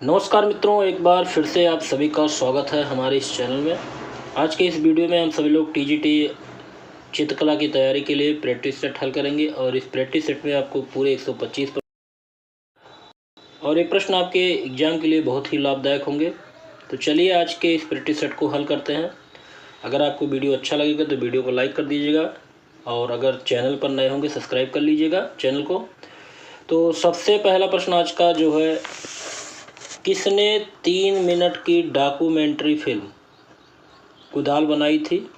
नमस्कार मित्रों, एक बार फिर से आप सभी का स्वागत है हमारे इस चैनल में। आज के इस वीडियो में हम सभी लोग टीजीटी चित्रकला की तैयारी के लिए प्रैक्टिस सेट हल करेंगे और इस प्रैक्टिस सेट में आपको पूरे 125 और ये प्रश्न आपके एग्ज़ाम के लिए बहुत ही लाभदायक होंगे। तो चलिए आज के इस प्रैक्टिस सेट को हल करते हैं। अगर आपको वीडियो अच्छा लगेगा तो वीडियो को लाइक कर दीजिएगा और अगर चैनल पर नए होंगे सब्सक्राइब कर लीजिएगा चैनल को। तो सबसे पहला प्रश्न आज का जो है, किसने 3 मिनट की डॉक्यूमेंट्री फिल्म कुदाल बनाई थी,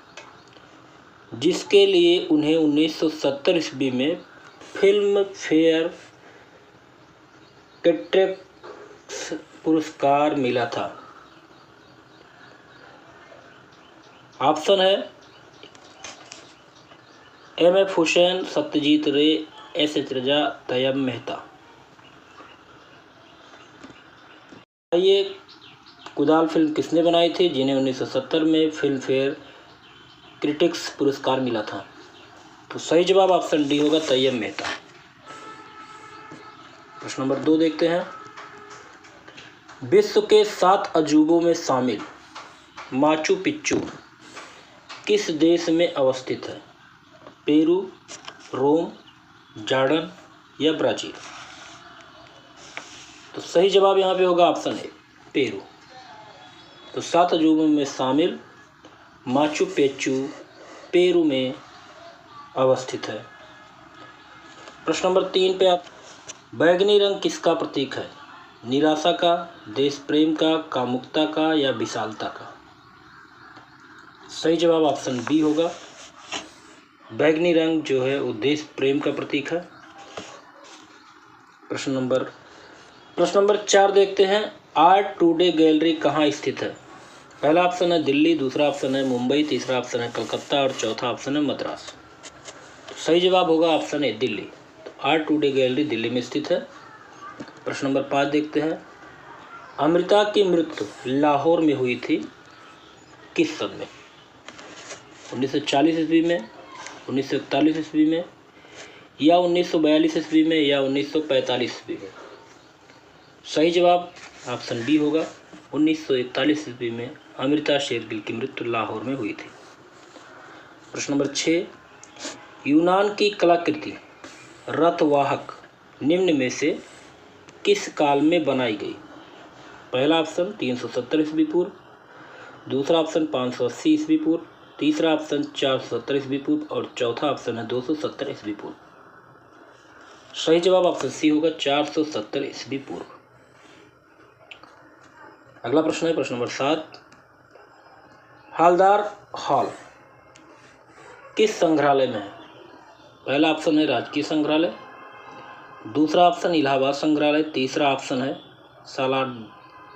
जिसके लिए उन्हें 1970 ईस्वी में फिल्म फेयर क्रिटिक्स पुरस्कार मिला था? ऑप्शन है एम.एफ. हुसैन, सत्यजीत रे, एस.एच. रजा, तैयब मेहता। ये कुदाल फिल्म किसने बनाई थी जिन्हें 1970 में फिल्म फेयर क्रिटिक्स पुरस्कार मिला था? तो सही जवाब ऑप्शन डी होगा, तैयब मेहता। प्रश्न नंबर 2 देखते हैं। विश्व के 7 अजूबों में शामिल माचू पिच्चू किस देश में अवस्थित है? पेरू, रोम, जॉर्डन या ब्राज़ील? तो सही जवाब यहाँ पे होगा ऑप्शन ए, पेरू। तो 7 अजूबों में शामिल माचू पिच्चू पेरू में अवस्थित है। प्रश्न नंबर 3 पे आप, बैगनी रंग किसका प्रतीक है? निराशा का, देश प्रेम का, कामुकता का या विशालता का? सही जवाब ऑप्शन बी होगा, बैगनी रंग जो है वो देश प्रेम का प्रतीक है। प्रश्न नंबर 4 देखते हैं। आर्ट टुडे गैलरी कहाँ स्थित है? पहला ऑप्शन है दिल्ली, दूसरा ऑप्शन है मुंबई, तीसरा ऑप्शन है कलकत्ता और चौथा ऑप्शन है मद्रास। तो सही जवाब होगा ऑप्शन ए, दिल्ली। तो आर्ट टुडे गैलरी दिल्ली में स्थित है। प्रश्न नंबर 5 देखते हैं। अमृता की मृत्यु लाहौर में हुई थी किस सन में? 1940 ईस्वी में, 1941 ईस्वी में या 1942 ईस्वी में या 1945 ईस्वी में? सही जवाब ऑप्शन बी होगा, 1941 ईस्वी में अमृता शेरगिल की मृत्यु लाहौर में हुई थी। प्रश्न नंबर 6, यूनान की कलाकृति रथवाहक निम्न में से किस काल में बनाई गई? पहला ऑप्शन 370 ईस्वी पूर्व, दूसरा ऑप्शन 580 ईस्वी पूर्व, तीसरा ऑप्शन 470 ईस्वी पूर्व और चौथा ऑप्शन है 270 ईस्वी पूर्व। सही जवाब ऑप्शन सी होगा, 470 ईस्वी पूर्व। अगला प्रश्न है प्रश्न नंबर 7, हलदार हॉल किस संग्रहालय में है? पहला ऑप्शन है राजकीय संग्रहालय, दूसरा ऑप्शन इलाहाबाद संग्रहालय, तीसरा ऑप्शन है सालार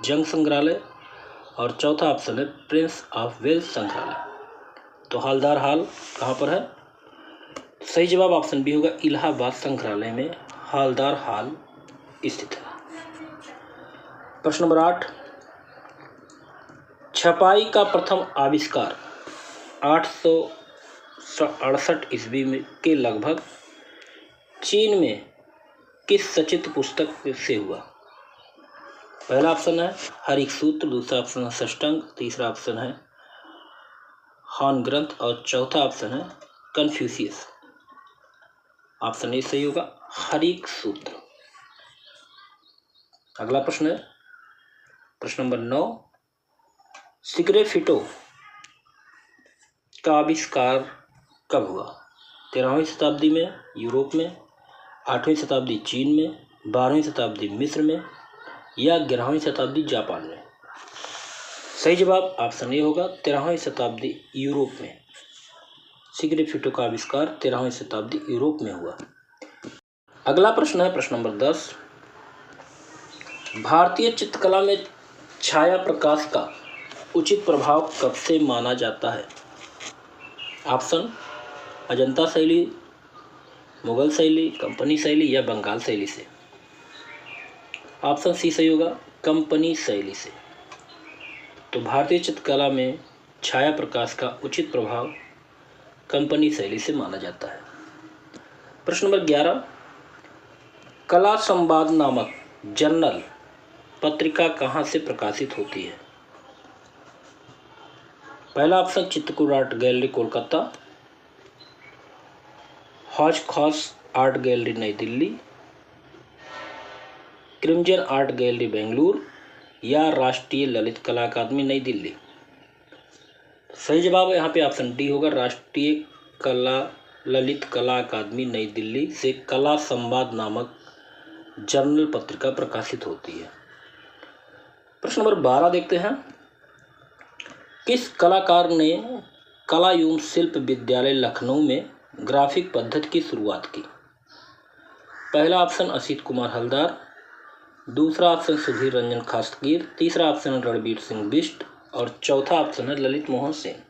जंग संग्रहालय और चौथा ऑप्शन है प्रिंस ऑफ वेल्स संग्रहालय। तो हलदार हॉल कहाँ पर है? सही जवाब ऑप्शन बी होगा, इलाहाबाद संग्रहालय में हलदार हॉल स्थित है। प्रश्न नंबर 8, छपाई का प्रथम आविष्कार 868 ईस्वी में के लगभग चीन में किस सचित्र पुस्तक से हुआ? पहला ऑप्शन है हरिक सूत्र, दूसरा ऑप्शन है षष्टांग, तीसरा ऑप्शन है हान ग्रंथ और चौथा ऑप्शन है कन्फ्यूशियस। ऑप्शन ए सही होगा, हरिक सूत्र। अगला प्रश्न है प्रश्न नंबर 9, सिग्रेफिटो का आविष्कार कब हुआ? 13वीं शताब्दी में यूरोप में, 8वीं शताब्दी चीन में, 12वीं शताब्दी मिस्र में या 11वीं शताब्दी जापान में? सही जवाब ऑप्शन ए होगा, 13वीं शताब्दी यूरोप में। सिग्रेफिटो का आविष्कार 13वीं शताब्दी यूरोप में हुआ। अगला प्रश्न है प्रश्न नंबर 10, भारतीय चित्रकला में छाया प्रकाश का उचित प्रभाव कब से माना जाता है? ऑप्शन अजंता शैली, मुगल शैली, कंपनी शैली या बंगाल शैली से? ऑप्शन सी सही होगा, कंपनी शैली से। तो भारतीय चित्रकला में छाया प्रकाश का उचित प्रभाव कंपनी शैली से माना जाता है। प्रश्न नंबर 11, कला संवाद नामक जर्नल पत्रिका कहाँ से प्रकाशित होती है? पहला option Chitrakoot art gallery Kolkata, हौज खौस आर्ट गैलरी नई Delhi, crimson art gallery Bengaluru या राष्ट्रीय ललित कला अकादमी नई दिल्ली। सही जवाब यहाँ पे ऑप्शन डी होगा, राष्ट्रीय ललित कला अकादमी नई दिल्ली से कला संवाद नामक जर्नल पत्रिका प्रकाशित होती है। प्रश्न नंबर 12 देखते हैं। किस कलाकार ने कला एवं शिल्प विद्यालय लखनऊ में ग्राफिक पद्धति की शुरुआत की? पहला ऑप्शन असित कुमार हलदार, दूसरा ऑप्शन सुधीर रंजन खासगीर, तीसरा ऑप्शन है रणबीर सिंह बिष्ट और चौथा ऑप्शन है ललित मोहन सेन।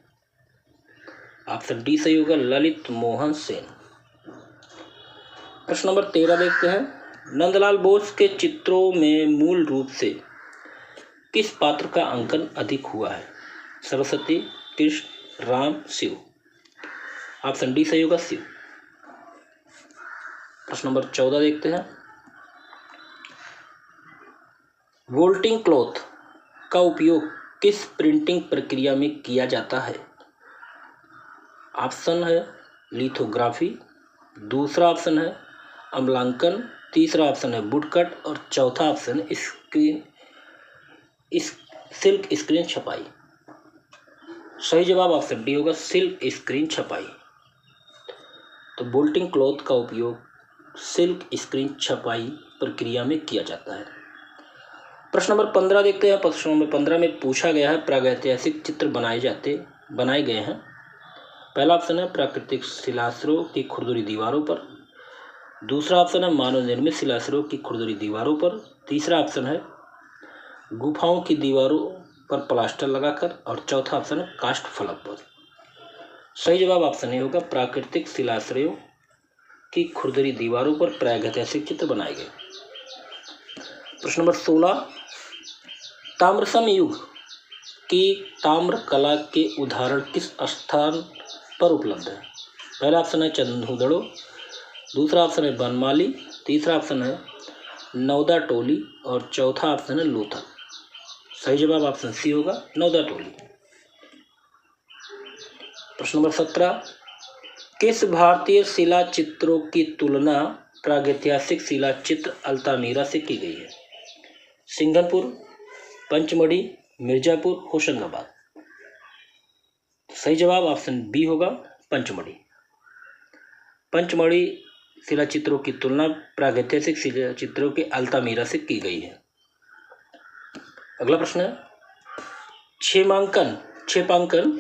ऑप्शन डी सही होगा, ललित मोहन सेन। प्रश्न नंबर 13 देखते हैं। नंदलाल बोस के चित्रों में मूल रूप से किस पात्र का अंकन अधिक हुआ है? सरस्वती, कृष्ण, राम, शिव। ऑप्शन डी सही होगा, शिव। प्रश्न नंबर 14 देखते हैं। वोल्टिंग क्लॉथ का उपयोग किस प्रिंटिंग प्रक्रिया में किया जाता है? ऑप्शन है लिथोग्राफी, दूसरा ऑप्शन है अम्लांकन, तीसरा ऑप्शन है वुडकट और चौथा ऑप्शन सिल्क स्क्रीन छपाई। सही जवाब ऑप्शन डी होगा, सिल्क स्क्रीन छपाई। तो बोल्टिंग क्लॉथ का उपयोग सिल्क स्क्रीन छपाई प्रक्रिया में किया जाता है। प्रश्न नंबर 15 देखते हैं। प्रश्न नंबर 15 में पूछा गया है प्रागैतिहासिक चित्र बनाए गए हैं। पहला ऑप्शन है प्राकृतिक शिलाश्रयों की खुरदुरी दीवारों पर, दूसरा ऑप्शन है मानव निर्मित शिलाश्रयों की खुरदुरी दीवारों पर, तीसरा ऑप्शन है गुफाओं की दीवारों पर प्लास्टर लगाकर और चौथा ऑप्शन है काष्ठ फलक पर। सही जवाब ऑप्शन ए होगा, प्राकृतिक शिलाश्रयों की खुरदरी दीवारों पर प्रागैतिहासिक चित्र बनाए गए। प्रश्न नंबर 16, ताम्रसम युग की ताम्र कला के उदाहरण किस स्थान पर उपलब्ध है? पहला ऑप्शन है चंदूदड़ो, दूसरा ऑप्शन है बनमाली, तीसरा ऑप्शन है नौदा टोली और चौथा ऑप्शन है लोथल। सही जवाब ऑप्शन सी होगा, नौदा टोली। प्रश्न नंबर 17, किस भारतीय शिला चित्रों की तुलना प्रागैतिहासिक शिला चित्र अल्तामीरा से की गई है? सिंघनपुर, पंचमढ़ी, मिर्जापुर, होशंगाबाद। सही जवाब ऑप्शन बी होगा, पंचमढ़ी। पंचमढ़ी शिला चित्रों की तुलना प्रागैतिहासिक शिला चित्रों के अल्तामीरा से की गई है। अगला प्रश्न है, क्षेपांकन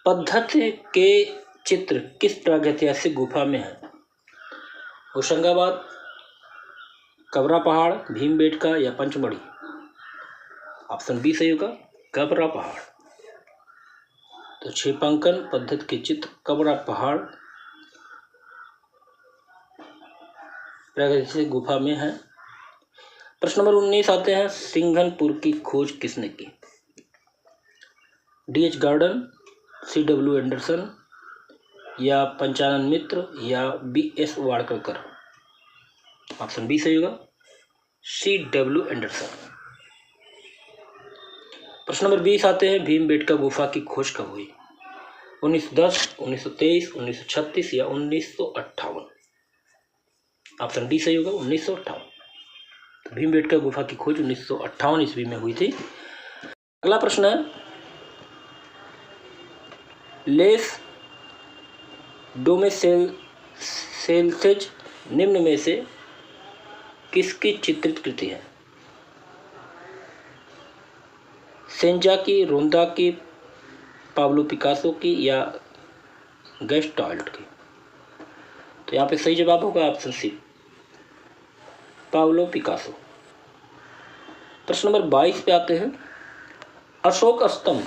पद्धति के चित्र किस प्रागैतिहासिक गुफा में है? होशंगाबाद, कबरा पहाड़, भीमबेटका या पंचमढ़ी। ऑप्शन बी सही होगा, कबरा पहाड़। तो क्षेपांकन पद्धति के चित्र कबरा पहाड़ प्रागैतिहासिक गुफा में है। प्रश्न नंबर 19 आते हैं। सिंघनपुर की खोज किसने की? D.H. Garden, C.W. एंडरसन या पंचानन मित्र या B.S. वाड़कर। ऑप्शन बी सही होगा, C.W. एंडरसन। प्रश्न नंबर 20 आते हैं। भीमबेटका गुफा की खोज कब हुई? 1910, 1923, 1936 या 1958। ऑप्शन डी सही होगा, 1958। तो भीमबेटका गुफा की खोज 1958 ईस्वी में हुई थी। अगला प्रश्न है, लेस डोमेसेल्सेज निम्न में से किसकी चित्रित कृति है? सेंजा की, रोंदा की, पाब्लो पिकासो की या गेस्टाल्ट की। तो यहाँ पे सही जवाब होगा ऑप्शन सी, पाब्लो पिकासो। प्रश्न नंबर 22 पे आते हैं। अशोक स्तंभ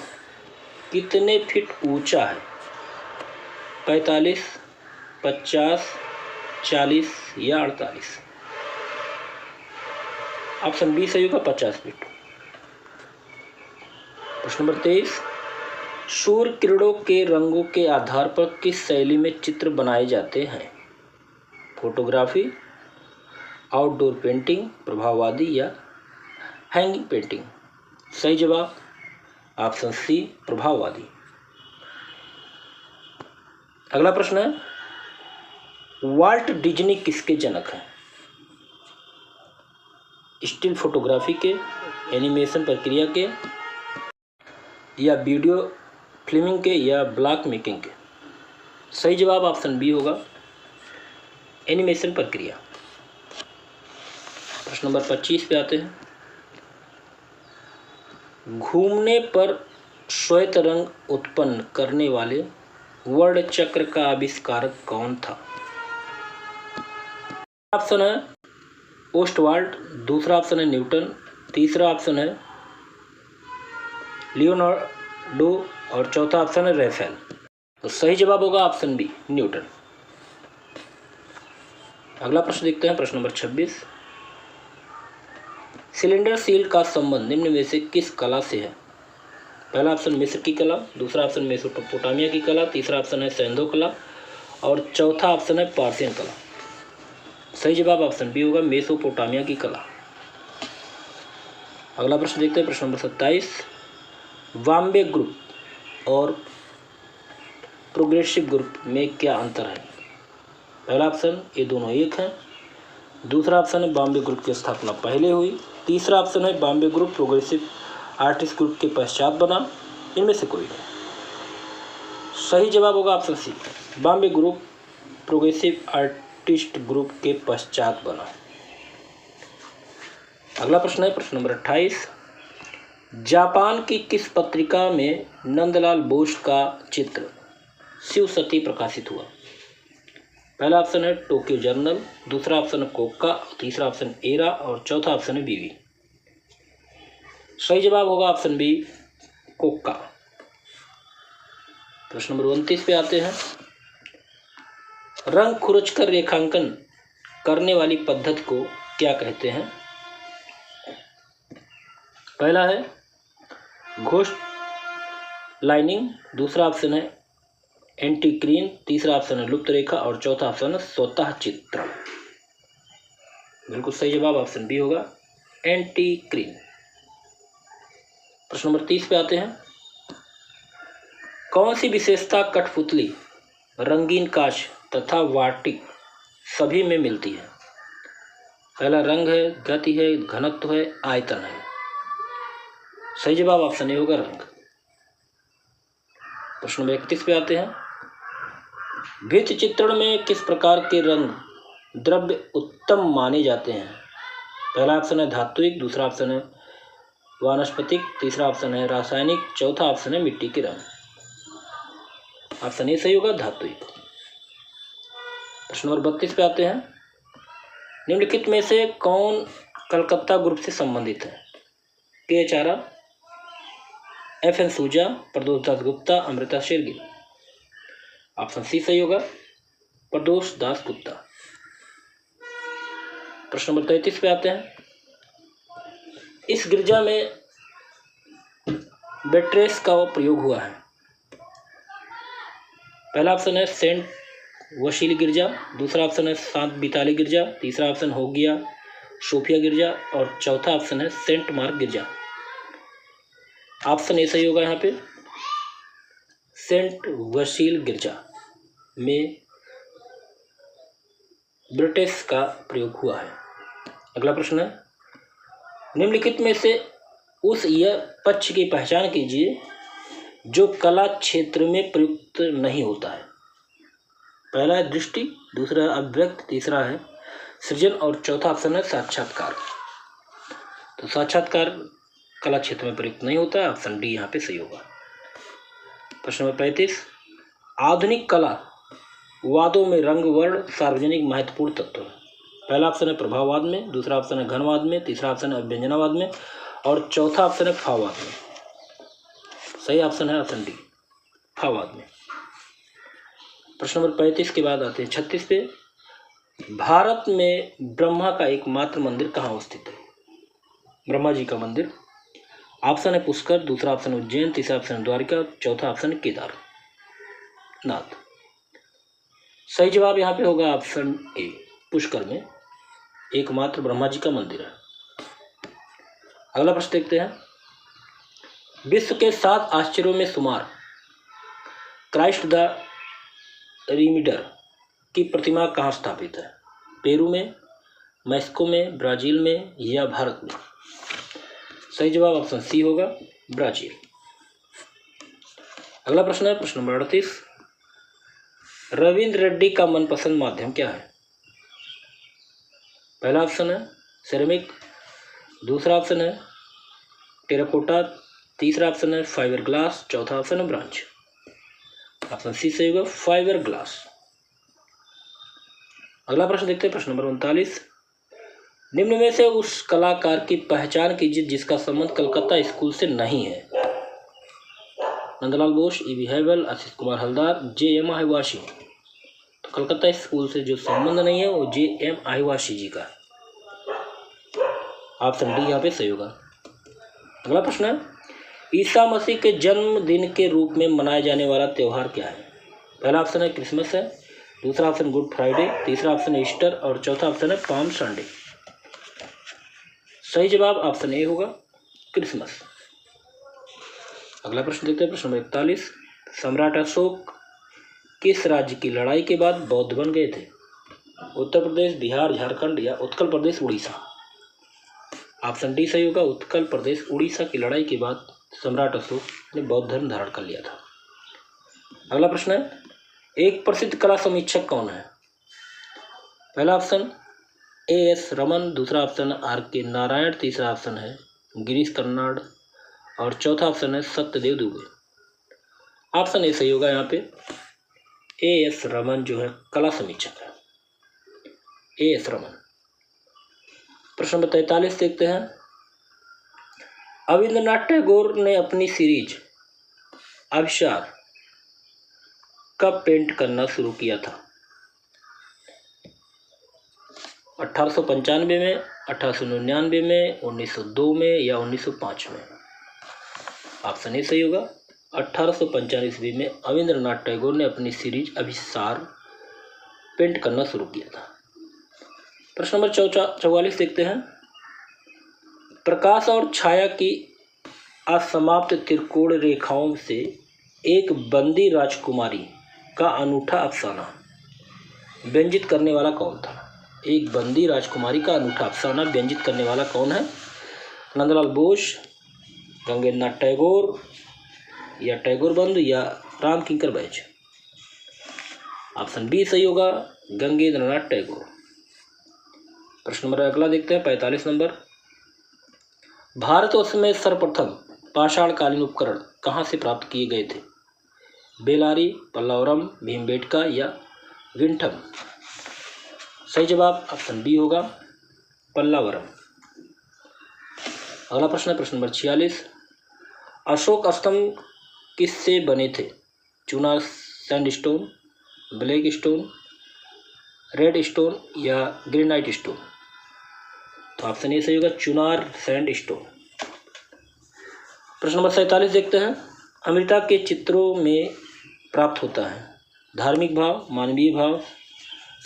कितने फीट ऊंचा है? 45, 50, 40 या 48। ऑप्शन बी सही होगा, 50 फीट। प्रश्न नंबर 23, सूर्य किरणों के रंगों के आधार पर किस शैली में चित्र बनाए जाते हैं? फोटोग्राफी, आउटडोर पेंटिंग, प्रभाववादी या हैंगिंग पेंटिंग। सही जवाब ऑप्शन सी प्रभाववादी। अगला प्रश्न है, वाल्ट डिज्नी किसके जनक हैं? स्टिल फोटोग्राफी के, एनिमेशन प्रक्रिया के, या वीडियो फिल्मिंग के, या ब्लॉक मेकिंग के। सही जवाब ऑप्शन बी होगा, एनिमेशन प्रक्रिया। प्रश्न नंबर 25 पे आते हैं। घूमने पर श्वेत रंग उत्पन्न करने वाले वर्ण चक्र का आविष्कारक कौन था? ऑप्शन है ओस्टवाल्ड, दूसरा ऑप्शन है न्यूटन, तीसरा ऑप्शन है लियोनार्डो और चौथा ऑप्शन है राफेल। तो सही जवाब होगा ऑप्शन बी न्यूटन। अगला प्रश्न देखते हैं, प्रश्न नंबर 26। सिलेंडर सील का संबंध निम्न में से किस कला से है? पहला ऑप्शन मिस्र की कला, दूसरा ऑप्शन मेसोपोटामिया की कला, तीसरा ऑप्शन है सैंधो कला और चौथा ऑप्शन है पार्सियन कला। सही जवाब ऑप्शन बी होगा, मेसोपोटामिया की कला। अगला प्रश्न देखते हैं, प्रश्न नंबर 27। बॉम्बे ग्रुप और प्रोग्रेसिव ग्रुप में क्या अंतर है? पहला ऑप्शन ये दोनों एक हैं, दूसरा ऑप्शन है बॉम्बे ग्रुप की स्थापना पहले हुई, तीसरा ऑप्शन है Bombay group progressive artist group के पश्चात बना, इनमें से कोई नहीं। सही जवाब होगा option C, Bombay group progressive artist group के पश्चात बना। अगला प्रश्न है, प्रश्न नंबर 28। जापान की किस पत्रिका में नंदलाल बोस का चित्र शिव सती प्रकाशित हुआ? पहला ऑप्शन है टोक्यो जर्नल, दूसरा ऑप्शन है कोक्का, तीसरा ऑप्शन एरा और चौथा ऑप्शन है बीवी। सही जवाब होगा ऑप्शन बी कोक्का। प्रश्न नंबर 29 पे आते हैं। रंग खुरचकर रेखांकन करने वाली पद्धति को क्या कहते हैं? पहला है घोस्ट लाइनिंग, दूसरा ऑप्शन है एंटीक्रीन, तीसरा ऑप्शन है लुप्त रेखा और चौथा ऑप्शन है स्वतः चित्रण। बिल्कुल सही जवाब ऑप्शन बी होगा, एंटीक्रीन। प्रश्न नंबर 30 पे आते हैं। कौन सी विशेषता कठपुतली, रंगीन कांच तथा वाटिक सभी में मिलती है? पहला रंग है, गति है, घनत्व है, आयतन है। सही जवाब ऑप्शन ए होगा रंग। प्रश्न नंबर 31 पे आते हैं। भित्ति चित्रण में किस प्रकार के रंग द्रव्य उत्तम माने जाते हैं? पहला ऑप्शन है धात्विक, दूसरा ऑप्शन है वानस्पतिक, तीसरा ऑप्शन है रासायनिक, चौथा ऑप्शन है मिट्टी के रंग। ऑप्शन ए सही होगा धात्विक। प्रश्न नंबर 32 पे आते हैं। निम्नलिखित में से कौन कलकत्ता ग्रुप से संबंधित है? के आचार्य, एफ.एन. सूजा, प्रदोष दास गुप्ता, अमृता शेरगिल। ऑप्शन सी सही होगा, प्रदोष दास गुप्ता। प्रश्न नंबर 33 पे आते हैं। इस गिरजा में बेट्रेस का प्रयोग हुआ है। पहला ऑप्शन है सेंट वशील गिरजा, दूसरा ऑप्शन है सांत बिताली गिरजा, तीसरा ऑप्शन हो गया सोफिया गिरजा और चौथा ऑप्शन है सेंट मार्क गिरजा। ऑप्शन ए सही होगा यहाँ पे, सेंट वशील गिरजा में ब्रिटिश का प्रयोग हुआ है। अगला प्रश्न है। निम्नलिखित में से उस यह पक्ष की पहचान कीजिए जो कला क्षेत्र में प्रयुक्त नहीं होता है। पहला है दृष्टि, दूसरा है अभिव्यक्ति, तीसरा है सृजन और चौथा ऑप्शन है साक्षात्कार। तो साक्षात्कार कला क्षेत्र में प्रयुक्त नहीं होता है, ऑप्शन डी यहाँ पे सही होगा। प्रश्न नंबर 35। आधुनिक कला वादों में रंग वर्ण सार्वजनिक महत्वपूर्ण तत्व है। पहला ऑप्शन है प्रभाववाद में, दूसरा ऑप्शन है घनवाद में, तीसरा ऑप्शन है अभ्यंजनावाद में और चौथा ऑप्शन है फाववाद में। सही ऑप्शन है ऑप्शन डी फाववाद में। प्रश्न नंबर 35 के बाद आते हैं 36 पे। भारत में ब्रह्मा का एकमात्र मंदिर कहाँ स्थित है? ब्रह्मा जी का मंदिर। ऑप्शन है पुष्कर, दूसरा ऑप्शन है उज्जैन, तीसरा ऑप्शन है द्वारिका, चौथा ऑप्शन है केदारनाथ। सही जवाब यहाँ पे होगा ऑप्शन ए पुष्कर में एकमात्र ब्रह्मा जी का मंदिर है। अगला प्रश्न देखते हैं, विश्व के 7 आश्चर्यों में शुमार क्राइस्ट द रिडीमर की प्रतिमा कहाँ स्थापित है? पेरू में, मैक्सिको में, ब्राजील में या भारत में? सही जवाब ऑप्शन सी होगा, ब्राजील। अगला प्रश्न है प्रश्न नंबर 38, रविंद्र रेड्डी का मनपसंद माध्यम क्या है? पहला ऑप्शन है सिरेमिक, दूसरा ऑप्शन है टेराकोटा, तीसरा ऑप्शन है फाइबर ग्लास, चौथा ऑप्शन है ब्रॉन्ज। ऑप्शन सी सही होगा, फाइबर ग्लास। अगला प्रश्न देखते हैं प्रश्न नंबर 39, निम्न में से उस कलाकार की पहचान कीजिए जिसका संबंध कलकत्ता स्कूल से नहीं है? नंदलाल बोस, ई.वी. हैवल, आशीष कुमार हलदार, जे.एम. आहिवासी। तो कलकत्ता स्कूल से जो संबंध नहीं है वो जे.एम. आहिवासी जी का। ऑप्शन डी यहाँ पे सही होगा। अगला प्रश्न है, ईसा मसीह के जन्मदिन के रूप में मनाया जाने वाला त्यौहार क्या है? पहला ऑप्शन है क्रिसमस है, दूसरा ऑप्शन गुड फ्राइडे, तीसरा ऑप्शन है ईस्टर और चौथा ऑप्शन है पाम संडे। सही जवाब ऑप्शन ए होगा, क्रिसमस। अगला प्रश्न देखते हैं प्रश्न नंबर 41, सम्राट अशोक किस राज्य की लड़ाई के बाद बौद्ध बन गए थे? उत्तर प्रदेश, बिहार, झारखंड या उत्कल प्रदेश, उड़ीसा? ऑप्शन डी सही होगा, उत्कल प्रदेश उड़ीसा की लड़ाई के बाद सम्राट अशोक ने बौद्ध धर्म धारण कर लिया था। अगला प्रश्न है, एक प्रसिद्ध कला समीक्षक कौन है? पहला ऑप्शन ए.एस. रमन, दूसरा ऑप्शन आर.के. नारायण, तीसरा ऑप्शन है गिरीश कर्नाड और चौथा ऑप्शन है सत्यदेव दुबे। ऑप्शन ए सही होगा, यहाँ पे ए.एस. रमन जो है कला समीक्षक है, ए.एस. रमन। प्रश्न नंबर 43 देखते हैं, रविंद्रनाथ टैगोर ने अपनी सीरीज अभिसार कब पेंट करना शुरू किया था? 1895 में, 1899 में, 1902 में या 1905 में? ऑप्शन ए सही होगा, 1895 ईस्वी में रविंद्रनाथ टैगोर ने अपनी सीरीज अभिसार पेंट करना शुरू किया था। प्रश्न नंबर 44 देखते हैं, प्रकाश और छाया की असमाप्त त्रिकोण रेखाओं से एक बंदी राजकुमारी का अनूठा अफसाना व्यंजित करने वाला कौन था? एक बंदी राजकुमारी का अनूठा अफसाना व्यंजित करने वाला कौन है? नंदलाल बोस, गंगेंद्र नाथ टैगोर या टैगोर बंधु या राम किंकर बैज? ऑप्शन बी सही होगा, गंगेंद्र नाथ टैगोर। प्रश्न नंबर अगला देखते हैं 45 नंबर, भारतवर्ष में सर्वप्रथम पाषाणकालीन उपकरण कहाँ से प्राप्त किए गए थे? बेलारी, पल्लावरम, भीमबेटका या विंठम? सही जवाब ऑप्शन बी होगा, पल्लावरम। अगला प्रश्न है प्रश्न नंबर 46, अशोक स्तंभ किससे बने थे? चूना sandstone, black stone, red stone या ग्रेनाइट स्टोन? तो ऑप्शन ए सही होगा, चुनार सैंडस्टोन। प्रश्न नंबर 47 देखते हैं, अमृता के चित्रों में प्राप्त होता है धार्मिक भाव, मानवीय भाव,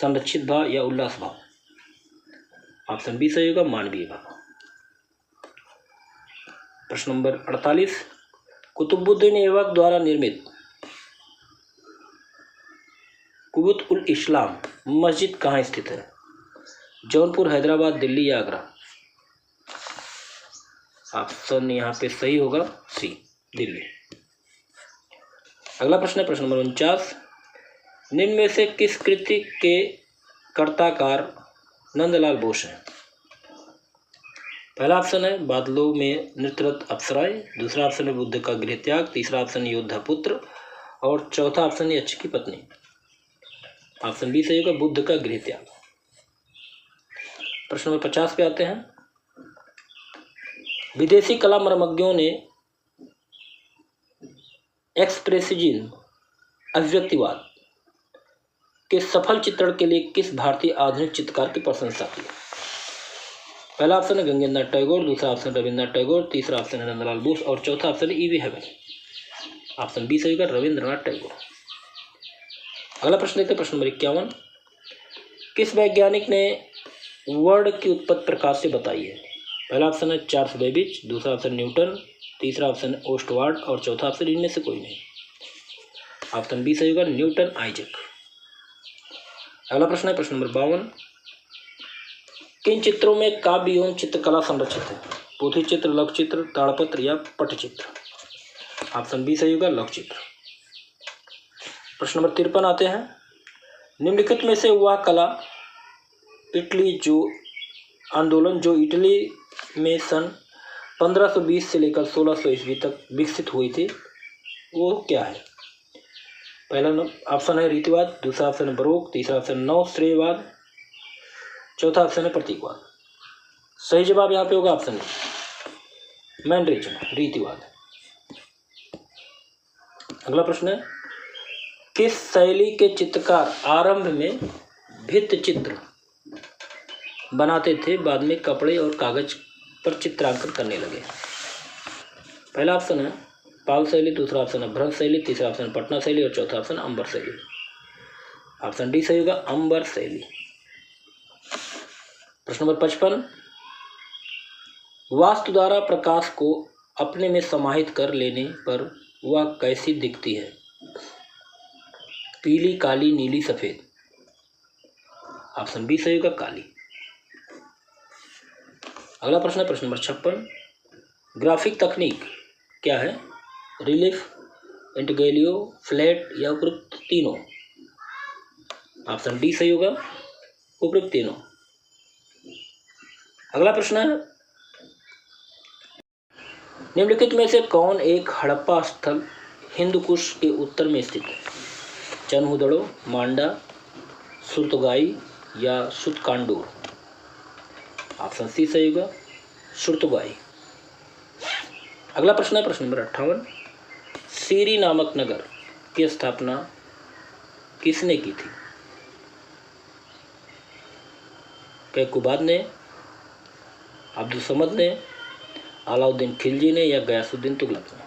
संरक्षित भाव या उल्लास भाव? ऑप्शन बी सही होगा, मानवीय भाव। प्रश्न नंबर 48, कुतुबुद्दीन ऐबक द्वारा निर्मित कुबुत उल इस्लाम मस्जिद कहाँ स्थित है? जौनपुर, हैदराबाद, दिल्ली या आगरा? ऑप्शन यहाँ पे सही होगा, सी, दिल्ली। अगला प्रश्न है प्रश्न नंबर 49, निम्न में से किस कृति के कर्ताकार नंदलाल बोस हैं? पहला ऑप्शन है बादलों में नृत्यरत अप्सराएं, दूसरा ऑप्शन है बुद्ध का गृह त्याग, तीसरा ऑप्शन है योद्धा पुत्र और चौथा ऑप्शन है अच्छी की पत्नी। ऑप्शन बी सही होगा, बुद्ध का गृह त्याग। प्रश्न नंबर 50 पे आते हैं, विदेशी कला मर्मज्ञों ने एक्सप्रेसिज्म अभिव्यक्तिवाद के सफल चित्रण के लिए किस भारतीय आधुनिक चित्रकार की प्रशंसा की? पहला ऑप्शन है गंगेंद्र नाथ टैगोर, दूसरा ऑप्शन रविंद्रनाथ टैगोर, तीसरा ऑप्शन है नंदलाल बोस और चौथा ऑप्शन है ई.वी. हैवल। ऑप्शन बी सही होगा, रविंद्रनाथ टैगोर। अगला प्रश्न देखते हैं प्रश्न नंबर 51, किस वैज्ञानिक ने वर्ण की उत्पत्ति प्रकाश से बताइए। पहला ऑप्शन है चार्ल्स बेबेज, दूसरा ऑप्शन न्यूटन, तीसरा ऑप्शन है ओस्टवार्ड और चौथा ऑप्शन इनमें से कोई नहीं। ऑप्शन बी सही होगा, न्यूटन आइजैक। अगला प्रश्न है प्रश्न नंबर 52। किन चित्रों में काव्य एवं चित्रकला संरक्षित है? पोथी चित्र, लघु चित्र, ताड़पत्र या पटचित्र? ऑप्शन बी सही होगा, लघु चित्र। प्रश्न नंबर 53 आते हैं। निम्नलिखित में से वह कला इटली जो आंदोलन जो इटली में सन 1520 से लेकर 1600 ईस्वी तक विकसित हुई थी वो क्या है? पहला ऑप्शन है रीतिवाद, दूसरा ऑप्शन है बरोक, तीसरा ऑप्शन नवश्रेयवाद, चौथा ऑप्शन है प्रतीकवाद। सही जवाब यहाँ पे होगा ऑप्शन ए, मैनरिज्म, रीतिवाद। अगला प्रश्न है, किस शैली के चित्रकार आरंभ में भित्ति चित्र बनाते थे, बाद में कपड़े और कागज पर चित्रांकन करने लगे? पहला ऑप्शन है पाल शैली, दूसरा ऑप्शन है भरत शैली, तीसरा ऑप्शन है पटना शैली और चौथा ऑप्शन अंबर शैली। ऑप्शन डी सही होगा, अंबर शैली। प्रश्न नंबर 55। वास्तु द्वारा प्रकाश को अपने में समाहित कर लेने पर वह कैसी दिखती है? पीली, काली, नीली, सफेद? ऑप्शन बी सही होगा, काली। अगला प्रश्न है प्रश्न नंबर 56। ग्राफिक तकनीक क्या है? रिलीफ, इंटीग्रेलियो, फ्लैट या उपरोक्त तीनों? ऑप्शन डी सही होगा, उपरोक्त तीनों। अगला प्रश्न है, निम्नलिखित में से कौन एक हड़प्पा स्थल हिंदुकुश के उत्तर में स्थित है? चनहुदड़ो, मांडा, सुरतगाई या सुतकांडूर? ऑप्शन सी सही होगा, सुरतगाई। अगला प्रश्न है प्रश्न नंबर 58। सीरी नामक नगर की स्थापना किसने की थी? कैकुबाद ने, अब्दुल समद ने, अलाउद्दीन खिलजी ने या गयासुद्दीन तुगलक ने?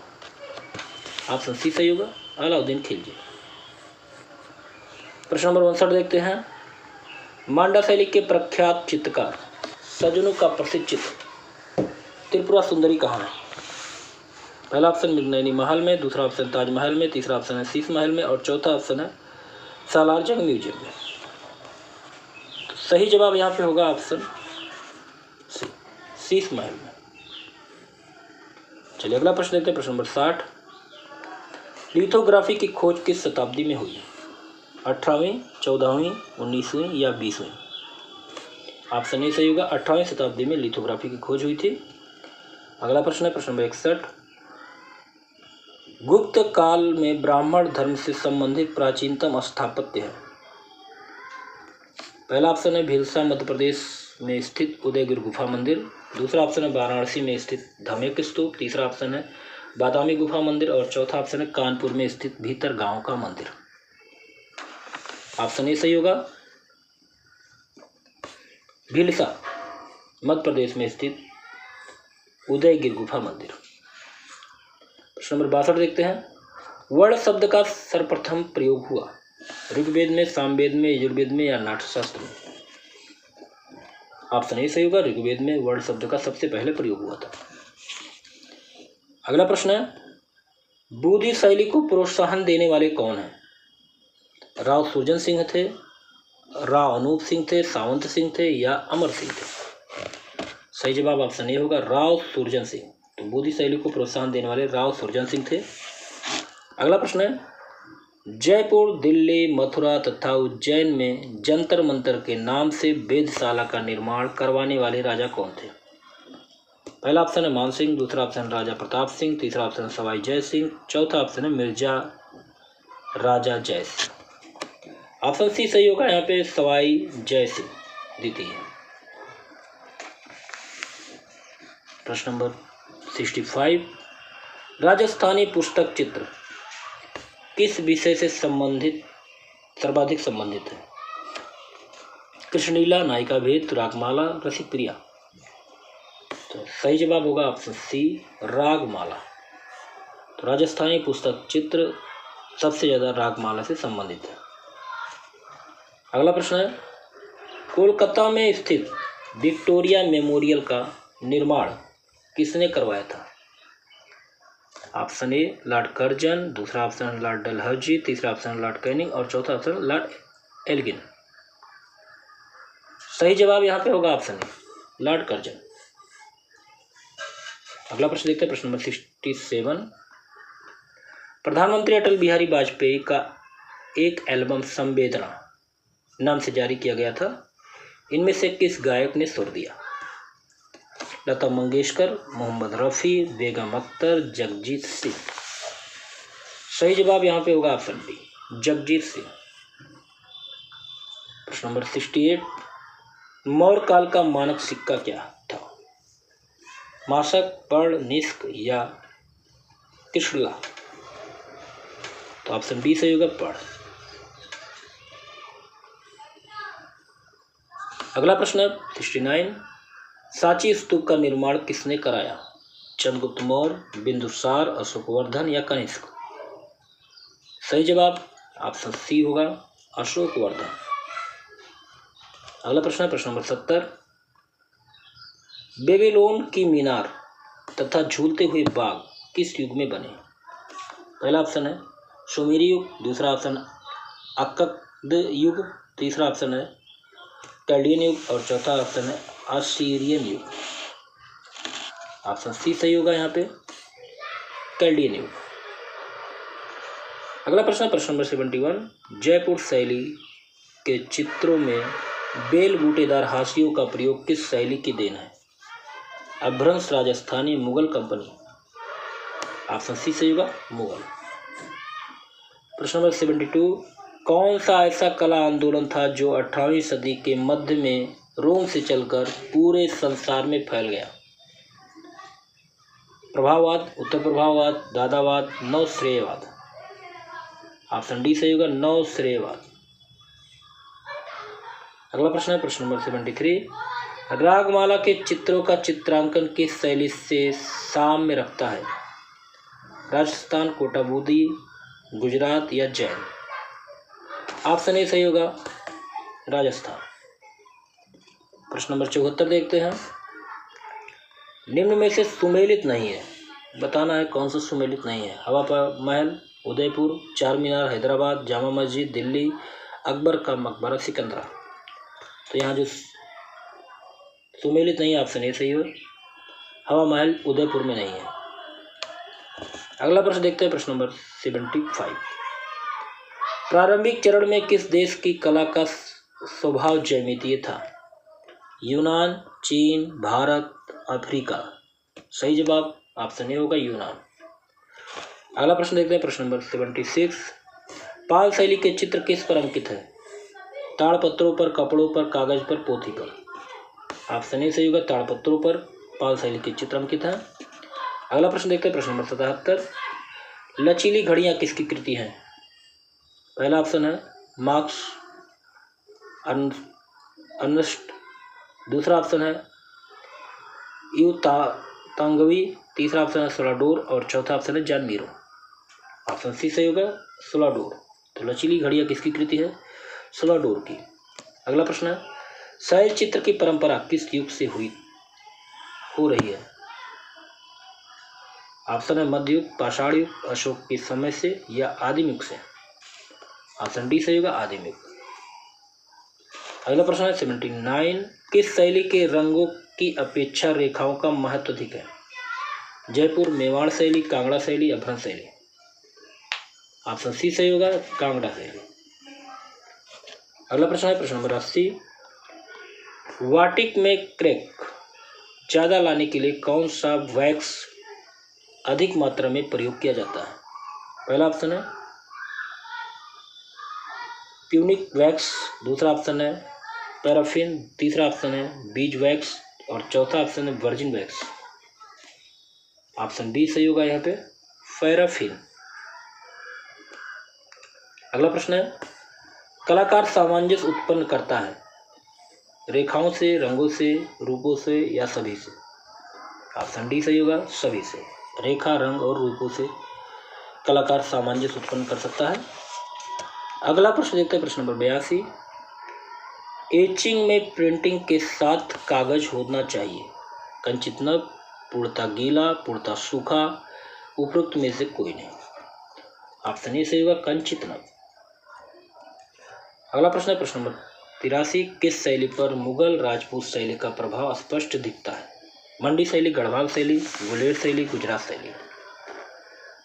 ऑप्शन सी सही होगा, अलाउद्दीन खिलजी। प्रश्न नंबर 59 देखते हैं। मांडा शैली के प्रख्यात चित्रकार सजनों का प्रसिद्ध चित्र त्रिपुरा सुंदरी कहाँ है? पहला ऑप्शन मृगनयनी महल में, दूसरा ऑप्शन ताजमहल में, तीसरा ऑप्शन है शीश महल में और चौथा ऑप्शन है सालारजंग म्यूजियम में। तो सही जवाब यहाँ पे होगा ऑप्शन सी, शीश महल में। चलिए अगला प्रश्न लेते हैं प्रश्न नंबर 60। लिथोग्राफी की खोज किस शताब्दी में हुई? 18वीं, 14वीं, 19वीं या 20वीं? ऑप्शन ए सही होगा, 18वीं शताब्दी में लिथोग्राफी की खोज हुई थी। अगला प्रश्न है प्रश्न नंबर 61। गुप्त काल में ब्राह्मण धर्म से संबंधित प्राचीनतम स्थापत्य है? पहला ऑप्शन है भीलसा मध्य प्रदेश में स्थित उदयगिरि गुफा मंदिर, दूसरा ऑप्शन है वाराणसी में स्थित धमेक स्तूप, तीसरा ऑप्शन है बादामी गुफा मंदिर और चौथा ऑप्शन है कानपुर में स्थित भीतर गांव का मंदिर। ऑप्शन ए सही होगा, भीलसा मध्य प्रदेश में स्थित उदयगिरि गुफा मंदिर। प्रश्न नंबर 62 देखते हैं। वर्ण शब्द का सर्वप्रथम प्रयोग हुआ ऋग्वेद में, सामवेद में, यजुर्वेद में या नाट्यशास्त्र में? ऑप्शन ए सही होगा, ऋग्वेद में वर्ण शब्द का सबसे पहले प्रयोग हुआ था। अगला प्रश्न है, बूढ़ी शैली को प्रोत्साहन देने वाले कौन हैं? राव सुरजन सिंह थे, राव अनूप सिंह थे, सावंत सिंह थे या अमर सिंह थे? सही जवाब ऑप्शन ए होगा, राव सुरजन सिंह। तो बूढ़ी शैली को प्रोत्साहन देने वाले राव सुरजन सिंह थे। अगला प्रश्न है, जयपुर, दिल्ली, मथुरा तथा उज्जैन में जंतर मंतर के नाम से वेधशाला का निर्माण करवाने वाले राजा कौन थे? पहला ऑप्शन है मान सिंह, दूसरा ऑप्शन राजा प्रताप सिंह, तीसरा ऑप्शन सवाई जय सिंह, चौथा ऑप्शन है मिर्जा राजा जय सिंह। ऑप्शन सी सही होगा यहाँ पे, सवाई जय सिंह द्वितीय। प्रश्न नंबर 65। राजस्थानी पुस्तक चित्र किस विषय से सर्वाधिक संबंधित है? कृष्णलीला, नायिका भेद, रागमाला, रसिक प्रिया? तो सही जवाब होगा ऑप्शन सी, रागमाला। तो राजस्थानी पुस्तक चित्र सबसे ज़्यादा रागमाला से संबंधित है। अगला प्रश्न है, कोलकाता में स्थित विक्टोरिया मेमोरियल का निर्माण किसने करवाया था? ऑप्शन ए लॉर्ड कर्जन, दूसरा ऑप्शन लॉर्ड डलहौजी, तीसरा ऑप्शन लॉर्ड कैनिंग और चौथा ऑप्शन लॉर्ड एल्गिन। सही जवाब यहाँ पे होगा ऑप्शन ए लॉर्ड कर्जन। अगला प्रश्न देखते हैं, प्रश्न नंबर 67। प्रधानमंत्री अटल बिहारी वाजपेयी का एक एल्बम संवेदना नाम से जारी किया गया था। इनमें से किस गायक ने सुर दिया? लता मंगेशकर, मोहम्मद रफ़ी, बेगम अख्तर, जगजीत सिंह। सही जवाब यहाँ पे होगा ऑप्शन बी जगजीत सिंह। प्रश्न नंबर 68। मौर्य काल का मानक सिक्का क्या था? मासक, पर्ण, निष्क या त्रिशूला? तो ऑप्शन बी सही होगा पर्ण। अगला प्रश्न है 69। सांची स्तूप का निर्माण किसने कराया? चंद्रगुप्त मौर्य, बिंदुसार, अशोकवर्धन या कनिष्क? सही जवाब ऑप्शन सी होगा अशोकवर्धन। अगला प्रश्न है प्रश्न नंबर 70। बेबीलोन की मीनार तथा झूलते हुए बाग किस युग में बने? पहला ऑप्शन है सुमेरी युग, दूसरा ऑप्शन अक्कद युग, तीसरा ऑप्शन है कैल्डियन युग और चौथा ऑप्शन है असीरियन युग। ऑप्शन सी सही होगा यहाँ पे कैल्डियन युग। अगला प्रश्न प्रश्न नंबर 71। जयपुर शैली के चित्रों में बेल बूटेदार हाशियों का प्रयोग किस शैली की देन है? Apabhramsha, Rajasthani, Mughal, company? Option C सही होगा मुगल। प्रश्न नंबर 72। कौन सा ऐसा कला आंदोलन था जो 18वीं सदी के मध्य में रोम से चलकर पूरे संसार में फैल गया? प्रभाववाद, उत्तर प्रभाववाद, दादावाद, नवश्रेयवाद? ऑप्शन डी सही होगा नवश्रेयवाद। अगला प्रश्न है प्रश्न नंबर 73। रागमाला के चित्रों का चित्रांकन किस शैली से साम्य रखता है? राजस्थान, कोटाबूदी, गुजरात या जैन? ऑप्शन ए सही होगा राजस्थान। प्रश्न नंबर 74 देखते हैं। निम्न में से सुमेलित नहीं है, बताना है कौन सा सुमेलित नहीं है? हवा महल, उदयपुर, चार मीनार, हैदराबाद, जामा मस्जिद, दिल्ली, अकबर का मकबरा, सिकंदरा? तो यहाँ जो सुमेलित नहीं है ऑप्शन ए सही हो, हवा महल उदयपुर में नहीं है। अगला प्रश्न देखते हैं प्रश्न नंबर 75। प्रारंभिक चरण में किस देश की कला का स्वभाव ज्यामितीय था? यूनान, चीन, भारत, अफ्रीका? सही जवाब ऑप्शन ए होगा यूनान। अगला प्रश्न देखते हैं प्रश्न नंबर 76। पाल शैली के चित्र किस पर अंकित है? ताड़पत्रों पर, कपड़ों पर, कागज पर, पोथी पर? ऑप्शन ए सही होगा ताड़पत्रों पर पाल शैली के चित्र अंकित है। अगला प्रश्न देखते हैं प्रश्न नंबर 77। लचीली घड़ियां किसकी कृति हैं? पहला ऑप्शन है मार्क्स अर्नस्ट, दूसरा ऑप्शन है यू तांगवी, तीसरा ऑप्शन है सोलाडोर और चौथा ऑप्शन है जॉन मीरो। ऑप्शन सी सही होगा सोलाडोर। तो लचीली घड़ियां किसकी कृति है? सोलाडोर की। अगला प्रश्न है शैल चित्र की परंपरा किस युग से हो रही है? ऑप्शन है मध्य युग, पाषाण युग, अशोक के समय से या आदिम युग से? ऑप्शन डी सही होगा आदिम युग। अगला प्रश्न है 79। किस शैली के रंगों की अपेक्षा रेखाओं का महत्व अधिक है? जयपुर, मेवाड़ शैली, कांगड़ा शैली, अपभ्रंश शैली? ऑप्शन सी सही होगा कांगड़ा शैली। अगला प्रश्न है प्रश्न नंबर 80। वाटिक में क्रैक ज्यादा लाने के लिए कौन सा वैक्स अधिक मात्रा में प्रयोग किया जाता है? पहला ऑप्शन है प्यूनिक वैक्स, दूसरा ऑप्शन है पैराफिन, तीसरा ऑप्शन है बीज वैक्स और चौथा ऑप्शन है वर्जिन वैक्स। ऑप्शन डी सही होगा यहाँ पे पैराफिन। अगला प्रश्न है कलाकार सामंजस्य उत्पन्न करता है रेखाओं से, रंगों से, रूपों से या सभी से? ऑप्शन डी सही होगा सभी से। रेखा, रंग और रूपों से कलाकार सामंजस्य उत्पन्न कर सकता है। अगला प्रश्न देखते हैं प्रश्न नंबर 82। एचिंग में प्रिंटिंग के साथ कागज होना चाहिए। कंचित नभ, पूर्णतः गीला, पूर्णतः सूखा, उपरोक्त में से कोई नहीं। ऑप्शन ए सही होगा, कंचित नभ। अगला प्रश्न है प्रश्न नंबर 83। किस शैली पर मुगल राजपूत शैली का प्रभाव स्पष्ट दिखता है? मंडी शैली, गढ़वाल शैली, गुलेर शैली, गुजरात शैली।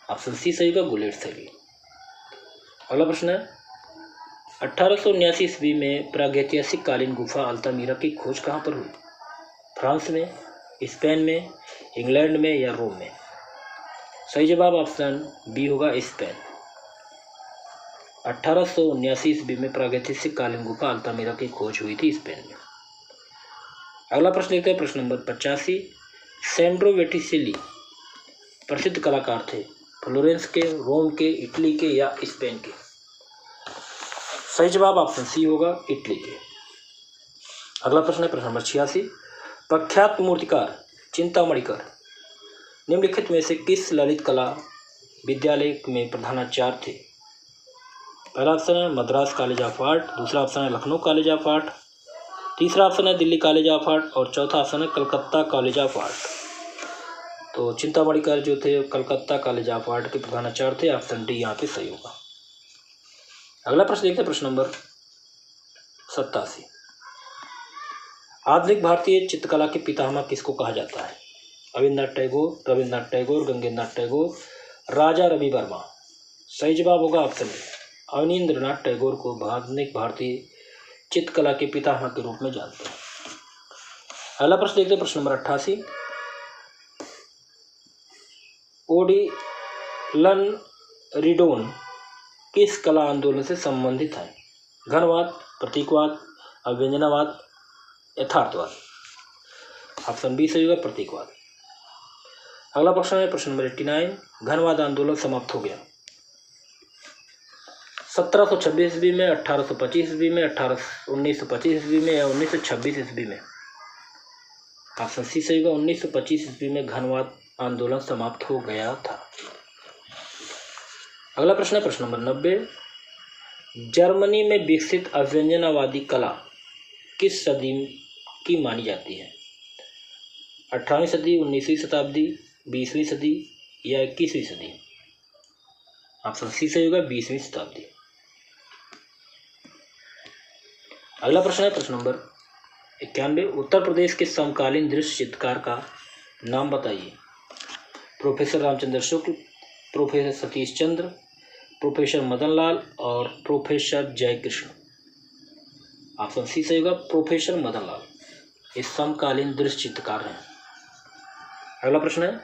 ऑप्शन सी सही होगा, गुलेर शैली। अगला प्रश्न है 1879 ईस्वी में प्रागैतिहासिक कालीन गुफा अल्तामीरा की खोज कहाँ पर हुई? फ्रांस में, स्पेन में, इंग्लैंड में या रोम में? सही जवाब ऑप्शन बी होगा, स्पेन। 1879 ईस्वी में प्रागैतिहासिक कालीन गुफा अल्तामीरा की खोज हुई थी स्पेन में। अगला प्रश्न देखते हैं प्रश्न नंबर 85। सैंड्रो वेटिसेली प्रसिद्ध कलाकार थे, फ्लोरेंस के, रोम के, इटली के या स्पेन के? सही जवाब ऑप्शन सी होगा, इटली के। अगला प्रश्न है प्रश्न नंबर 86। प्रख्यात मूर्तिकार चिंतामणिकर निम्नलिखित में से किस ललित कला विद्यालय में प्रधानाचार्य थे? पहला ऑप्शन है मद्रास कॉलेज ऑफ आर्ट, दूसरा ऑप्शन है लखनऊ कॉलेज ऑफ आर्ट, तीसरा ऑप्शन है दिल्ली कॉलेज ऑफ आर्ट और चौथा ऑप्शन है कलकत्ता कॉलेज ऑफ आर्ट। तो चिंतामणिकर जो थे कलकत्ता कॉलेज ऑफ आर्ट के प्रधानाचार्य थे। ऑप्शन डी यहाँ पे सही होगा। अगला प्रश्न देखते हैं प्रश्न नंबर 87। आधुनिक भारतीय चित्रकला के पितामह किसको कहा जाता है? रविन्द्रनाथ टैगोर, रविन्द्रनाथ टैगोर, गंगेन्द्रनाथ टैगोर, राजा रवि वर्मा। सही जवाब होगा ऑप्शन ए, अवनींद्रनाथ टैगोर को आधुनिक भारतीय चित्रकला के पितामह के रूप में जानते हैं। अगला प्रश्न देखते हैं प्रश्न नंबर 88। ओडिलन रिडोन किस कला आंदोलन से संबंधित है? घनवाद, प्रतीकवाद, अव्यंजनावाद, यथार्थवाद। ऑप्शन बी सही होगा, प्रतीकवाद। अगला प्रश्न है प्रश्न नंबर 89। घनवाद आंदोलन समाप्त हो गया 1726 ईस्वी में, 1825 ईस्वी में, 1925 ईस्वी में या 1926 ईस्वी में? ऑप्शन सी सही होगा, 1925 ईस्वी में घनवाद आंदोलन समाप्त हो गया था। अगला प्रश्न है प्रश्न नंबर 90। जर्मनी में विकसित अव्यंजनावादी कला किस सदी की मानी जाती है? 18वीं सदी, 19वीं शताब्दी, 20वीं सदी या 21वीं सदी? ऑप्शन सी सही होगा, 20वीं शताब्दी। अगला प्रश्न है प्रश्न नंबर 91। उत्तर प्रदेश के समकालीन दृश्य चित्रकार का नाम बताइए। Professor Ramchandra Shukla, professor Satish Chandra, professor Madan Lal और प्रोफेसर जयकृष्ण। ऑप्शन सी सही होगा, प्रोफेसर मदन लाल। ये समकालीन दृश्य चित्रकार हैं। अगला प्रश्न है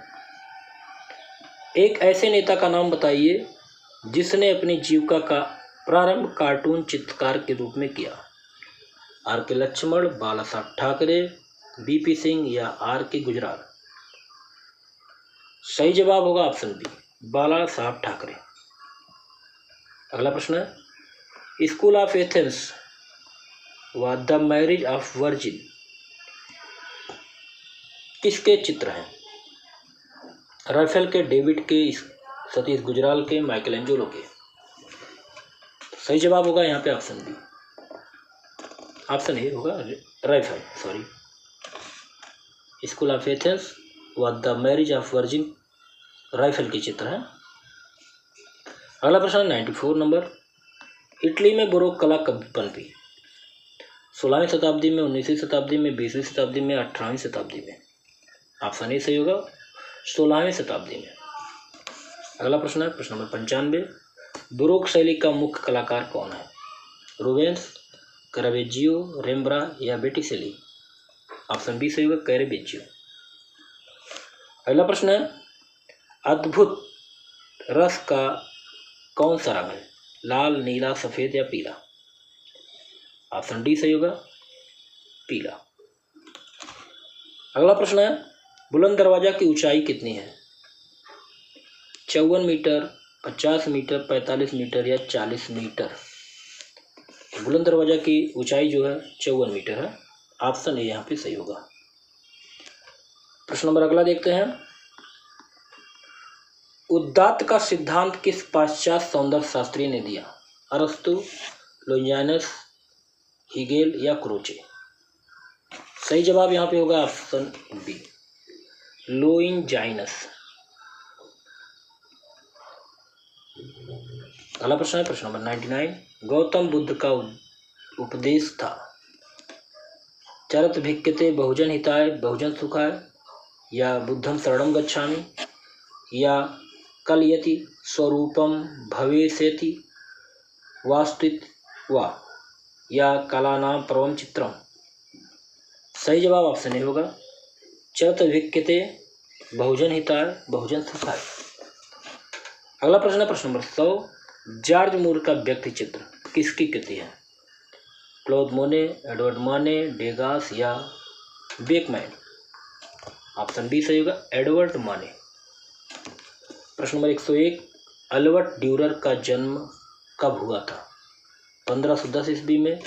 एक ऐसे नेता का नाम बताइए जिसने अपनी जीविका का प्रारंभ कार्टून चित्रकार के रूप में किया। आर के लक्ष्मण, बाला साहब ठाकरे, बीपी सिंह या आर के गुजराल? सही जवाब होगा ऑप्शन बी, बाला साहब ठाकरे। अगला प्रश्न है स्कूल ऑफ एथेंस व द मैरिज ऑफ वर्जिन किसके चित्र हैं? राफेल के, डेविड के, सतीश गुजराल के, माइकलएंजेलो के? सही जवाब होगा यहाँ पे ऑप्शन बी, ऑप्शन ए होगा Raphael. Sorry, school of Athens व the marriage of virgin Raphael के चित्र हैं। अगला प्रश्न 94 नंबर। इटली में बारोक कला कब पनपी? 16वीं शताब्दी में, 19वीं शताब्दी में, 20वीं शताब्दी में, 18वीं शताब्दी में? ऑप्शन ए सही होगा, 16वीं शताब्दी में। अगला प्रश्न है प्रश्न नंबर 95। बारोक शैली का मुख्य कलाकार कौन है? रूबेंस, कैरावेजियो, रेम्ब्रा या बेटिसेली? ऑप्शन बी सही होगा, कैरावेजियो। अगला प्रश्न है अद्भुत रस का कौन सा रंग है? लाल, नीला, सफेद या पीला? ऑप्शन डी सही होगा, पीला। अगला प्रश्न है बुलंद दरवाजा की ऊंचाई कितनी है? 54 मीटर, 50 मीटर, 45 मीटर या 40 मीटर? बुलंद दरवाजा की ऊंचाई जो है 54 मीटर है। ऑप्शन ए यहाँ पे सही होगा। प्रश्न नंबर अगला देखते हैं उदात्त का सिद्धांत किस पाश्चात्य सौंदर्य शास्त्री ने दिया? अरस्तु, लोंजानस, हिगेल या क्रोचे। सही जवाब यहाँ पे होगा ऑप्शन बी, लोइंजाइनस। अगला प्रश्न है प्रश्न नंबर 99, गौतम बुद्ध का उपदेश था चरत भिक्खते बहुजन हिताय बहुजन सुखाय, या बुद्धम शरणम गच्छामि, या कलयति स्वरूपम भवेसेति वास्तुत्व, या कलानाम परम चित्रम। सही जवाब ऑप्शन ए होगा, चरत भिक्खते बहुजन हिताय बहुजन सुखाय। अगला प्रश्न है प्रश्न नंबर 100, जॉर्ज मूर का व्यक्ति चित्र किसकी कृति है? क्लॉद मोने, एडवर्ड माने, डेगास या बेकमैन। ऑप्शन बी सही होगा, एडवर्ड माने। प्रश्न नंबर 101, अल्बर्ट ड्यूरर का जन्म कब हुआ था? 1510 ईस्वी में,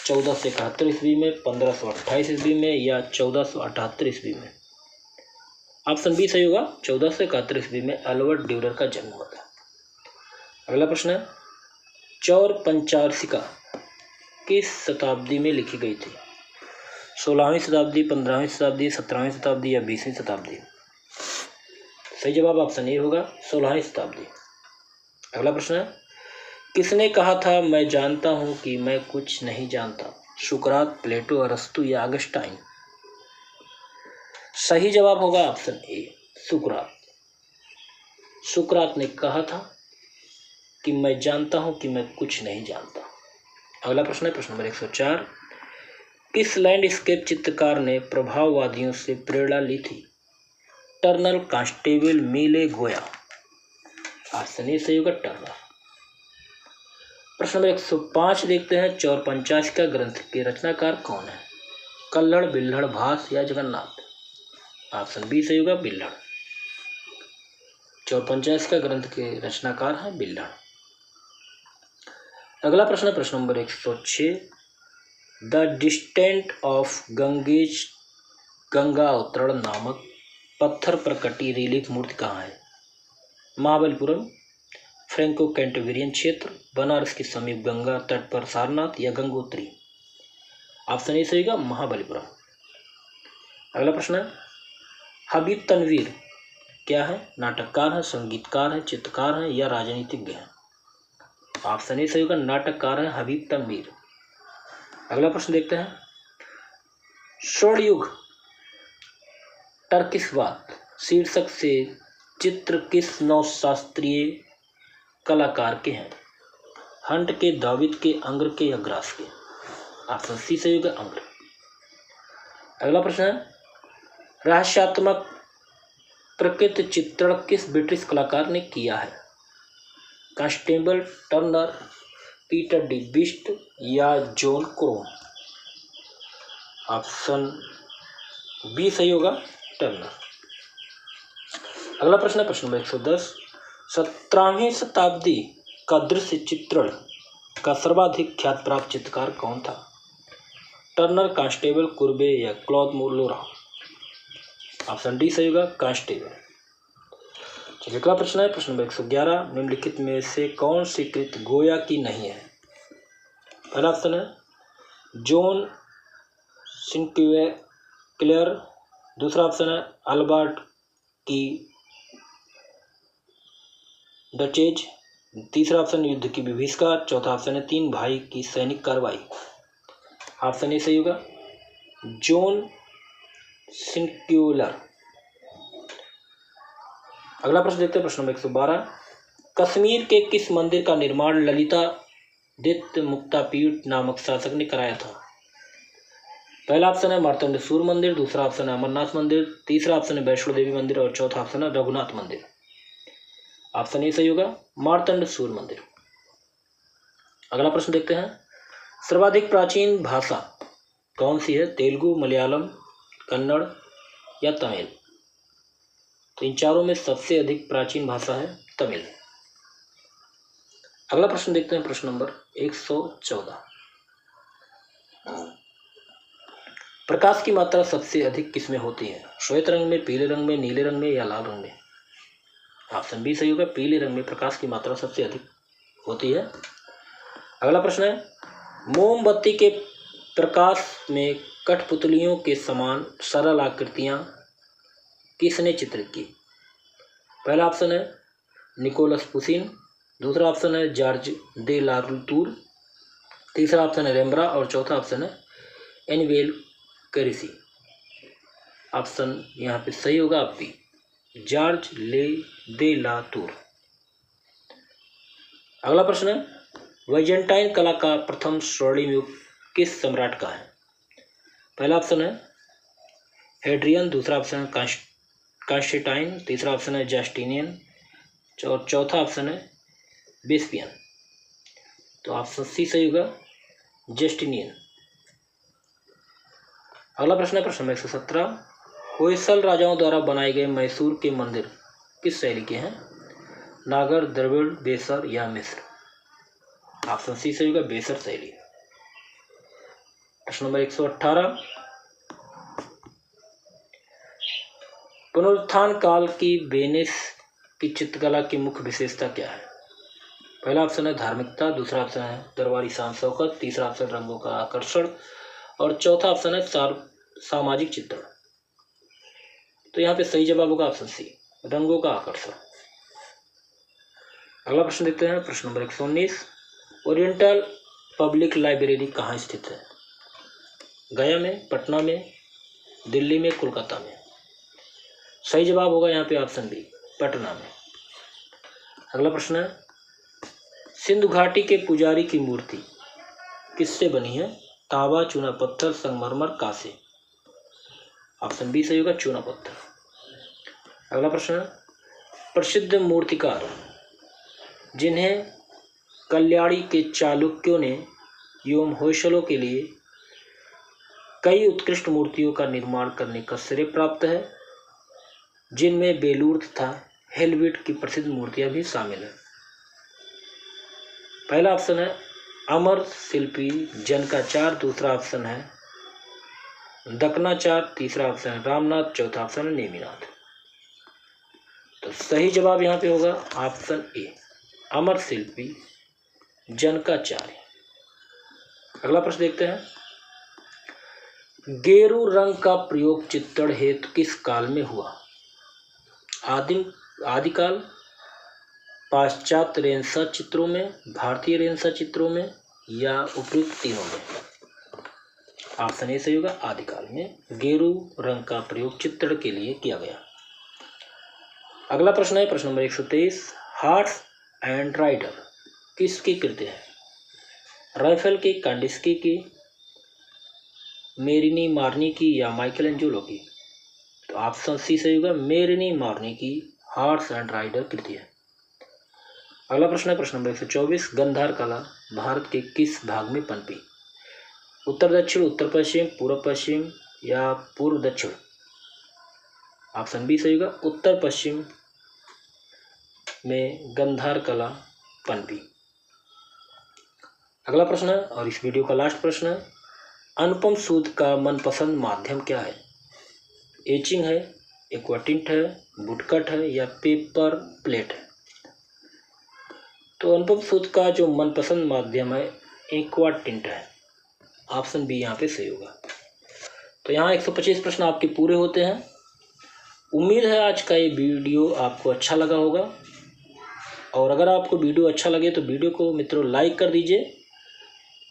1471 ईस्वी में, 1528 ईस्वी में, या 1478 ईस्वी में। ऑप्शन बी सही होगा, 1471 ईस्वी में अल्बर्ट ड्यूरर का जन्म हुआ था। अगला प्रश्न है, चौर पंचार्सिका किस शताब्दी में लिखी गई थी? 16वीं शताब्दी, 15वीं शताब्दी, 17वीं शताब्दी या 20वीं शताब्दी। सही जवाब ऑप्शन ए होगा, 16वीं शताब्दी। अगला प्रश्न है, किसने कहा था मैं जानता हूं कि मैं कुछ नहीं जानता? सुकरात, प्लेटो, अरस्तु या अगस्टाइन। सही जवाब होगा ऑप्शन ए, सुकरात। सुकरात ने कहा था कि मैं जानता हूं कि मैं कुछ नहीं जानता। अगला प्रश्न है प्रश्न नंबर 104, किस लैंडस्केप चित्रकार ने प्रभाववादियों से प्रेरणा ली थी? टर्नर, कांस्टेबल, मिले, गोया। ऑप्शन ए सही होगा, टर्नर। प्रश्न नंबर 105 देखते हैं, चौर पंचार्सिका ग्रंथ के रचनाकार कौन है? कल्हड़, बिल्हड़, भास या जगन्नाथ। ऑप्शन बी सही होगा, बिल्हड़। चौर पंचार्सिका ग्रंथ के रचनाकार हैं बिल्हड़। अगला प्रश्न है प्रश्न number 106, the distant of Ganges Ganga अवतरण नामक पत्थर पर कटी रिलीफ मूर्ति कहाँ है? महाबलीपुरम, फ्रैंको कैंटवेरियन क्षेत्र, बनारस के समीप गंगा तट पर सारनाथ या गंगोत्री। ऑप्शन ए सही होगा, महाबलीपुरम। अगला प्रश्न है, हबीब तनवीर क्या है? नाटककार है, संगीतकार है, चित्रकार है या राजनीतिज्ञ है। ऑप्शन ए सही होगा, नाटककार है हबीब तनवीर। अगला प्रश्न देखते हैं, स्वर्णयुग टर्किशवाद शीर्षक से चित्र किस नवशास्त्रीय कलाकार के हैं? हंट के, दाविद के, अंग्र के या ग्रास के। ऑप्शन सी सही होगा, अंग्र। अगला प्रश्न है, रहस्यात्मक प्रकृति चित्रण किस ब्रिटिश कलाकार ने किया है? कांस्टेबल, टर्नर, पीटर डी बिस्ट या जॉन क्रोम। ऑप्शन बी सही होगा, टर्नर। अगला प्रश्न है प्रश्न नंबर 110, 17वीं शताब्दी का दृश्य चित्रण का सर्वाधिक ख्यात प्राप्त चित्रकार कौन था? टर्नर, कांस्टेबल, कुर्बे या क्लॉद लोरा। ऑप्शन डी सही होगा, कांस्टेबल। चलिए अगला प्रश्न है प्रश्न नंबर 111, निम्नलिखित में से कौन सी कृति गोया की नहीं है? पहला ऑप्शन है जॉन सिंक्लेयर, दूसरा ऑप्शन है अल्बर्ट की डचेज, तीसरा ऑप्शन युद्ध की विभीषिका, चौथा ऑप्शन है 3 भाई की सैनिक कार्रवाई। ऑप्शन ए सही होगा, जॉन सिंक्लेयर। अगला प्रश्न देखते हैं प्रश्न नंबर 112, कश्मीर के किस मंदिर का निर्माण ललितादित्य मुक्तापीठ नामक शासक ने कराया था? पहला ऑप्शन है मार्तंड सूर्य मंदिर, दूसरा ऑप्शन है अमरनाथ मंदिर, तीसरा ऑप्शन है वैष्णो देवी मंदिर और चौथा ऑप्शन है रघुनाथ मंदिर। ऑप्शन ए सही होगा, मार्तंड सूर्य मंदिर। अगला प्रश्न देखते हैं, सर्वाधिक प्राचीन भाषा कौन सी है? तेलुगु, मलयालम, कन्नड़ या तमिल। तो इन चारों में सबसे अधिक प्राचीन भाषा है तमिल। अगला प्रश्न देखते हैं प्रश्न नंबर 114, प्रकाश की मात्रा सबसे अधिक किसमें होती है? श्वेत रंग में, पीले रंग में, नीले रंग में या लाल रंग में। ऑप्शन बी सही होगा, पीले रंग में प्रकाश की मात्रा सबसे अधिक होती है। अगला प्रश्न है, मोमबत्ती के प्रकाश में कठपुतलियों के समान सरल आकृतियां किसने चित्रित की? पहला ऑप्शन है निकोलस पुसिन, दूसरा ऑप्शन है जॉर्ज दे ला टूर, तीसरा ऑप्शन है रेम्ब्रा और चौथा ऑप्शन है एनिवेल कैरिसी। ऑप्शन यहाँ पे सही होगा आप भी, जॉर्ज ले दे ला टूर। अगला प्रश्न है वाइजेंटाइन कला का प्रथम स्वर्णिम युग किस सम्राट का है? पहला ऑप्शन है हेड्रियन, दूसरा ऑप्शन है कॉन्स्टेंटाइन, तीसरा ऑप्शन है जस्टिनियन और चौथा ऑप्शन है वेस्पियन। तो ऑप्शन सी सही होगा, जस्टिनियन। अगला प्रश्न है प्रश्न नंबर 117, होयसल राजाओं द्वारा बनाए गए मैसूर के मंदिर किस शैली के हैं? नागर, द्रविड़, बेसर या मिस्र। ऑप्शन सी सही होगा, बेसर शैली। प्रश्न नंबर 118, पुनरुत्थान काल की वेनिस की चित्रकला की मुख्य विशेषता क्या है? पहला ऑप्शन है धार्मिकता, दूसरा ऑप्शन है दरबारी शान शौकत, तीसरा ऑप्शन रंगों का आकर्षण और चौथा ऑप्शन है सामाजिक चित्रण। तो यहाँ पे सही जवाब होगा ऑप्शन सी, रंगों का आकर्षण। अगला प्रश्न देखते हैं प्रश्न नंबर 119, ओरिएंटल पब्लिक लाइब्रेरी कहाँ स्थित है? गया में, पटना में, दिल्ली में, कोलकाता में। सही जवाब होगा यहाँ पे ऑप्शन बी, पटना में। अगला प्रश्न है सिंधु घाटी के पुजारी की मूर्ति किससे बनी है? तांबा, चूना पत्थर, संगमरमर, कांसे। ऑप्शन बी सही होगा, चूना पत्थर। अगला प्रश्न है प्रसिद्ध मूर्तिकार जिन्हें कल्याणी के चालुक्यों ने एवं होयसलों के लिए कई उत्कृष्ट मूर्तियों का निर्माण करने का श्रेय प्राप्त है, जिनमें बेलूर तथा हेलविट की प्रसिद्ध मूर्तियां भी शामिल हैं। पहला ऑप्शन है अमर शिल्पी जनकाचार्य, दूसरा ऑप्शन है दक्कनाचार्य, तीसरा ऑप्शन है रामनाथ, चौथा ऑप्शन है नेमिनाथ। तो सही जवाब यहाँ पे होगा ऑप्शन ए, अमर शिल्पी जनकाचार्य। अगला प्रश्न देखते हैं गेरू रंग का प्रयोग चित्रण हेतु किस काल में हुआ? आदिकाल, पाश्चात्य रेनेसां चित्रों में, भारतीय रेनेसां चित्रों में या उपयुक्त तीनों में। ऑप्शन ए सही होगा, आदिकाल में गेरू रंग का प्रयोग चित्रण के लिए किया गया। अगला प्रश्न है प्रश्न नंबर 123, हॉर्स एंड राइडर किसकी कृति है? राफेल की, कांडिस्की की, मेरिनी मार्नी की या माइकल एंजेलो की। तो ऑप्शन सी सही होगा, मेरिनी मार्नी की हॉर्स एंड राइडर कृति है। अगला प्रश्न है प्रश्न नंबर 124, गंधार कला भारत के किस भाग में पनपी? उत्तर दक्षिण, उत्तर पश्चिम, पूर्व पश्चिम या पूर्व दक्षिण। ऑप्शन बी सही होगा, उत्तर पश्चिम में गंधार कला पनपी। अगला प्रश्न है और इस वीडियो का लास्ट प्रश्न है, अनुपम सूद का मनपसंद माध्यम क्या है? एचिंग है, एक्वाटिंट है, वुडकट है या पेपर प्लेट है। तो अनुपम सूद का जो मनपसंद माध्यम है एक्वाटिंट है। ऑप्शन बी यहाँ पे सही होगा। तो यहाँ 125 प्रश्न आपके पूरे होते हैं। उम्मीद है आज का ये वीडियो आपको अच्छा लगा होगा, और अगर आपको वीडियो अच्छा लगे तो वीडियो को मित्रों लाइक कर दीजिए।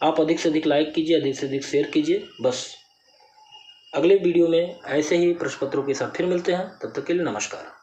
आप अधिक से अधिक लाइक कीजिए, अधिक से अधिक शेयर कीजिए। बस अगले वीडियो में ऐसे ही प्रश्न पत्रों के साथ फिर मिलते हैं, तब तक के लिए नमस्कार।